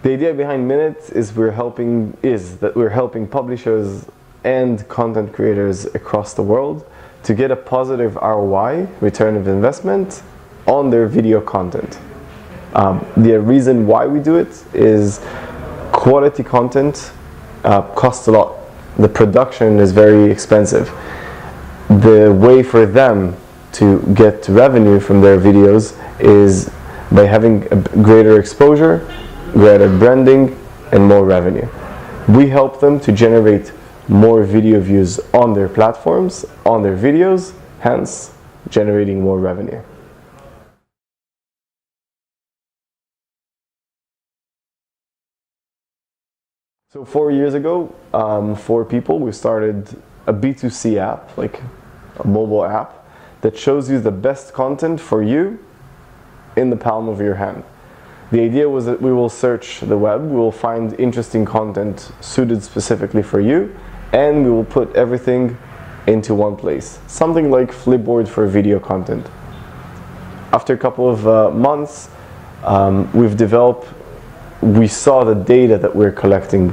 The idea behind Minute is that we're helping publishers and content creators across the world to get a positive ROI, return of investment, on their video content. The reason why we do it is quality content costs a lot. The production is very expensive. The way for them to get revenue from their videos is by having a greater exposure, greater branding, and more revenue. We help them to generate more video views on their platforms, on their videos, hence generating more revenue. So 4 years ago, 4 people, we started a B2C app, like a mobile app, that shows you the best content for you in the palm of your hand. The idea was that we will search the web, we will find interesting content suited specifically for you, and we will put everything into one place. Something like Flipboard for video content. After a couple of months, we saw the data that we're collecting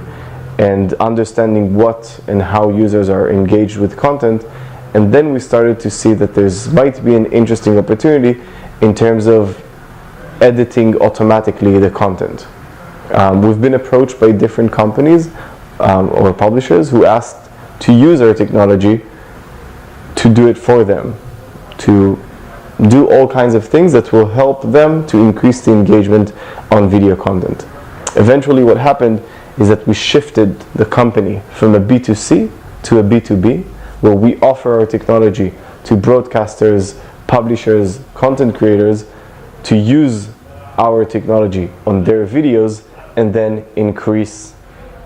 and understanding what and how users are engaged with content, and then we started to see that might be an interesting opportunity in terms of editing automatically the content. We've been approached by different companies or publishers who asked to use our technology to do it for them, to do all kinds of things that will help them to increase the engagement on video content. Eventually what happened is that we shifted the company from a B2C to a B2B, where we offer our technology to broadcasters, publishers, content creators to use our technology on their videos and then increase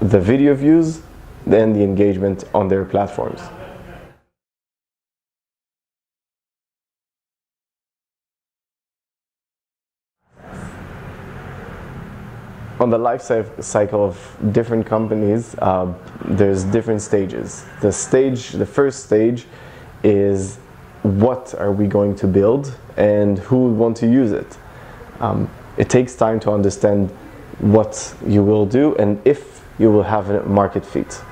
the video views and the engagement on their platforms. On the life cycle of different companies, there's different stages. The first stage is what are we going to build and who would want to use it. It takes time to understand what you will do and if you will have a market fit.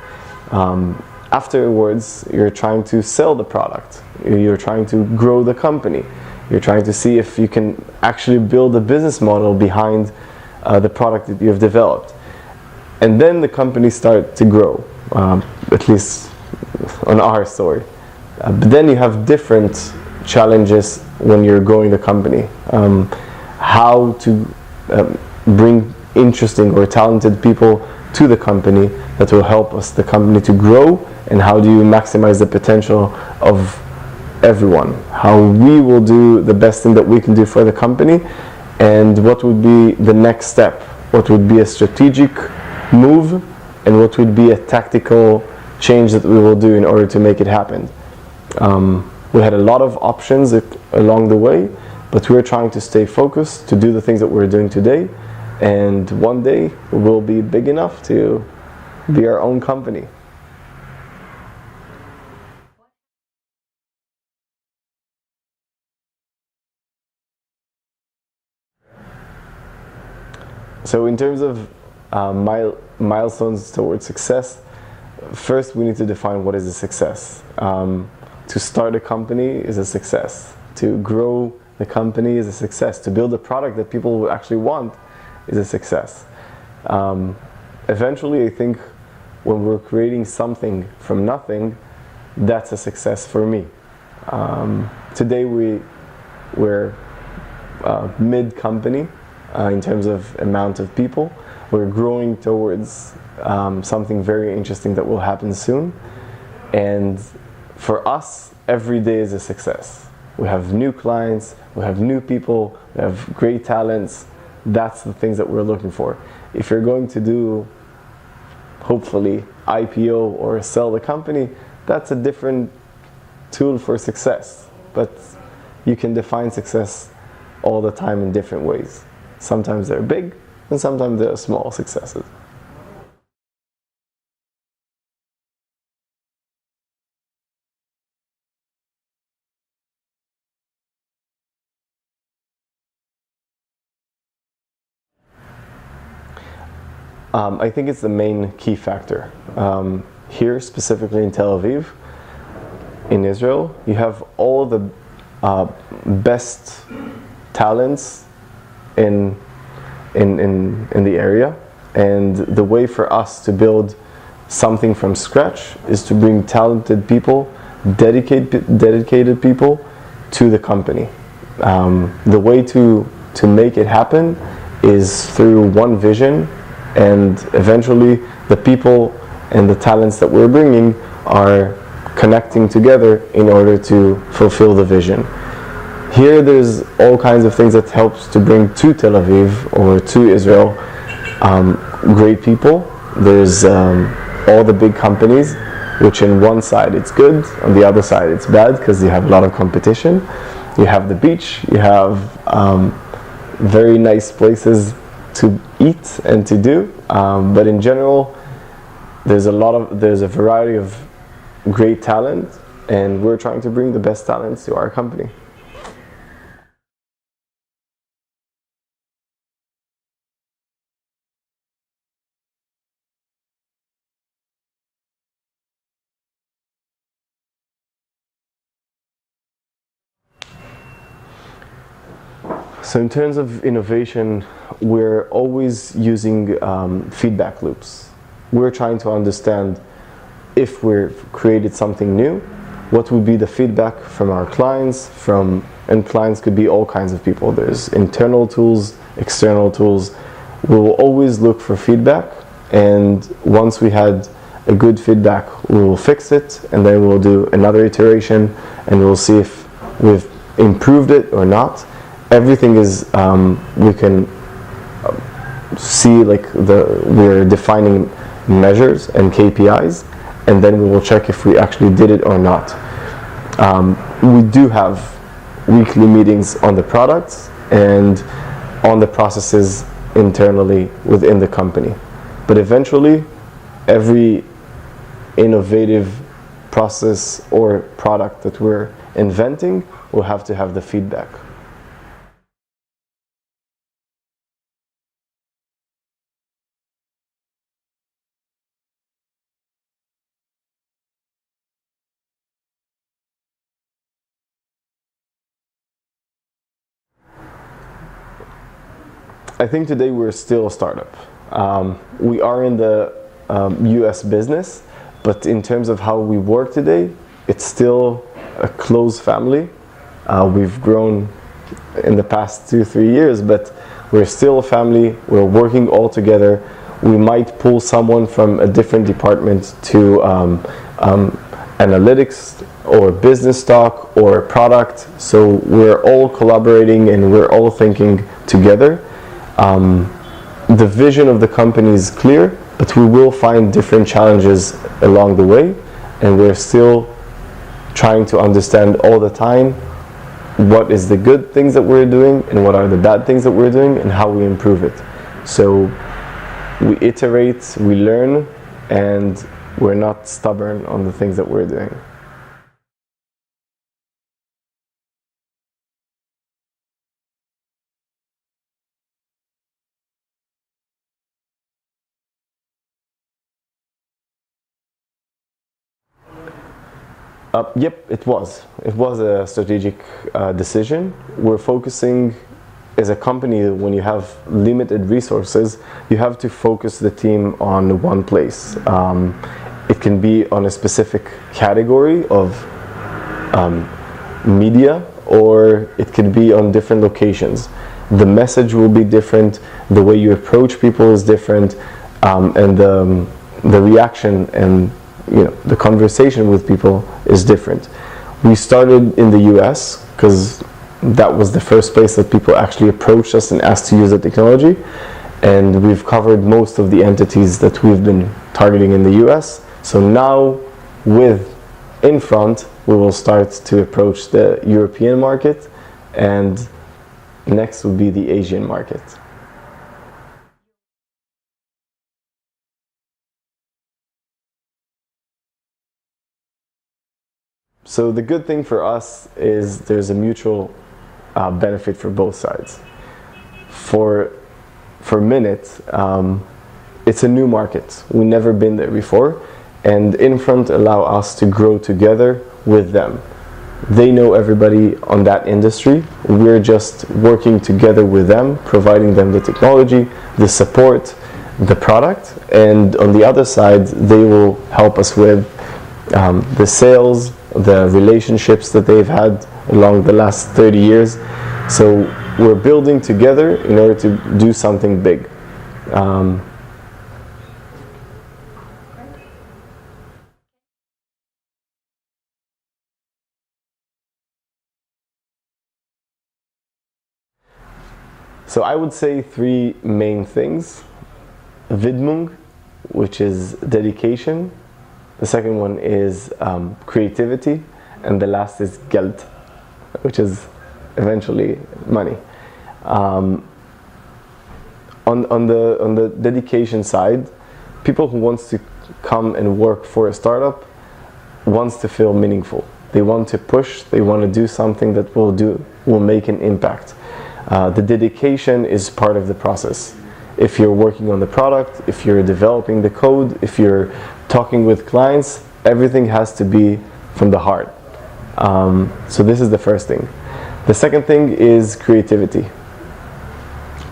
Afterwards, you're trying to sell the product. You're trying to grow the company. You're trying to see if you can actually build a business model behind the product that you have developed. And then the companies start to grow, at least on our story. But then you have different challenges when you're growing the company. How to bring interesting or talented people to the company that will help the company to grow, and how do you maximize the potential of everyone. How we will do the best thing that we can do for the company, and what would be the next step, what would be a strategic move, and what would be a tactical change that we will do in order to make it happen. We had a lot of options along the way, but we're trying to stay focused to do the things that we're doing today, and one day we'll be big enough to be our own company. So in terms of milestones towards success, first we need to define what is a success. To start a company is a success. To grow the company is a success. To build a product that people will actually want is a success. Eventually, I think when we're creating something from nothing, that's a success for me. Today we're mid-company in terms of amount of people. We're growing towards something very interesting that will happen soon. And for us, every day is a success. We have new clients, we have new people, we have great talents. That's the things that we're looking for. If you're going to do, hopefully, IPO or sell the company, that's a different tool for success. But you can define success all the time in different ways. Sometimes they're big, and sometimes they're small successes. I think it's the main key factor. Here, specifically in Tel Aviv, in Israel, you have all the best talents in the area, and the way for us to build something from scratch is to bring talented people, dedicated people to the company. The way to make it happen is through one vision, and eventually the people and the talents that we're bringing are connecting together in order to fulfill the vision. Here there's all kinds of things that helps to bring to Tel Aviv or to Israel great people. There's all the big companies, which in one side it's good, on the other side it's bad because you have a lot of competition. You have the beach, you have very nice places to eat and to do, but in general there's a variety of great talent, and we're trying to bring the best talents to our company. So in terms of innovation, we're always using feedback loops. We're trying to understand if we've created something new, what would be the feedback from our clients, and clients could be all kinds of people. There's internal tools, external tools. We will always look for feedback, and once we had a good feedback, we will fix it, and then we'll do another iteration, and we'll see if we've improved it or not. Everything is, we can see we're defining measures and KPIs, and then we will check if we actually did it or not. We do have weekly meetings on the products and on the processes internally within the company. But eventually, every innovative process or product that we're inventing will have to have the feedback. I think today we're still a startup. We are in the US business, but in terms of how we work today, it's still a close family. We've grown in the past 2-3 years, but we're still a family. We're working all together. We might pull someone from a different department to analytics or business talk or product. So we're all collaborating and we're all thinking together. The vision of the company is clear, but we will find different challenges along the way, and we're still trying to understand all the time what is the good things that we're doing and what are the bad things that we're doing and how we improve it. So we iterate, we learn, and we're not stubborn on the things that we're doing. Yep, it was. It was a strategic decision. We're focusing as a company, when you have limited resources, you have to focus the team on one place. It can be on a specific category of media, or it can be on different locations. The message will be different, the way you approach people is different, and the reaction and the conversation with people is different. We started in the US because that was the first place that people actually approached us and asked to use the technology, and we've covered most of the entities that we've been targeting in the US. So now with Infront, we will start to approach the European market, and next would be the Asian market. So the good thing for us is there's a mutual benefit for both sides. For Minute, it's a new market. We've never been there before, and Infront allow us to grow together with them. They know everybody on that industry. We're just working together with them, providing them the technology, the support, the product, and on the other side, they will help us with the sales, the relationships that they've had along the last 30 years. So we're building together in order to do something big. So I would say three main things. Widmung, which is dedication. The second one is creativity. And the last is Geld, which is eventually money. On the dedication side, people who wants to come and work for a startup wants to feel meaningful. They want to push, they want to do something that will make an impact. The dedication is part of the process. If you're working on the product, if you're developing the code, if you're talking with clients, everything has to be from the heart. So this is the first thing. The second thing is creativity.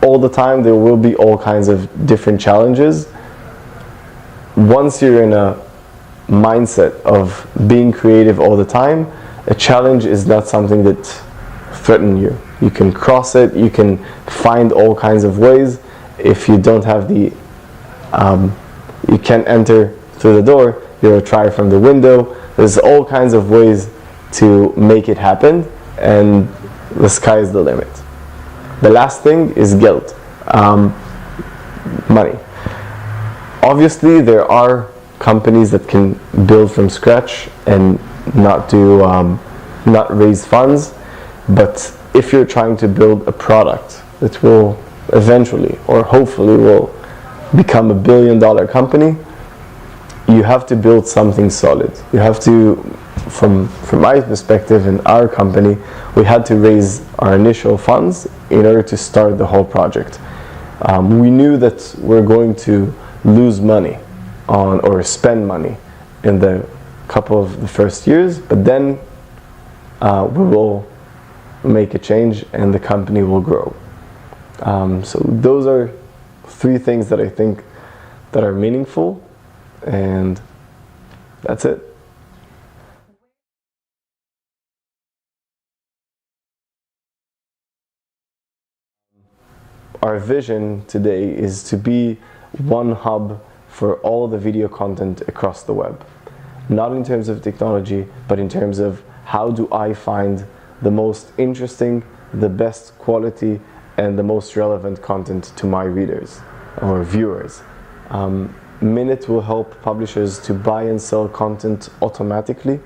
All the time there will be all kinds of different challenges. Once you're in a mindset of being creative all the time, a challenge is not something that threatens you. You can cross it, you can find all kinds of ways. If you don't have you can't enter through the door, you'll try from the window. There's all kinds of ways to make it happen, and the sky is the limit. The last thing is Geld, money. Obviously, there are companies that can build from scratch and not raise funds, but if you're trying to build a product that will eventually or hopefully will become $1 billion company, you have to build something solid. You have to, from my perspective in our company, we had to raise our initial funds in order to start the whole project. We knew that we're going to lose money on or spend money in the couple of the first years, but then we will make a change and the company will grow. So those are three things that I think that are meaningful, and that's it. Our vision today is to be one hub for all the video content across the web. Not in terms of technology, but in terms of how do I find the most interesting, the best quality, and the most relevant content to my readers or viewers. Minute will help publishers to buy and sell content automatically,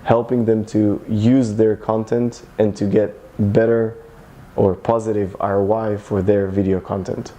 helping them to use their content and to get better or positive ROI for their video content.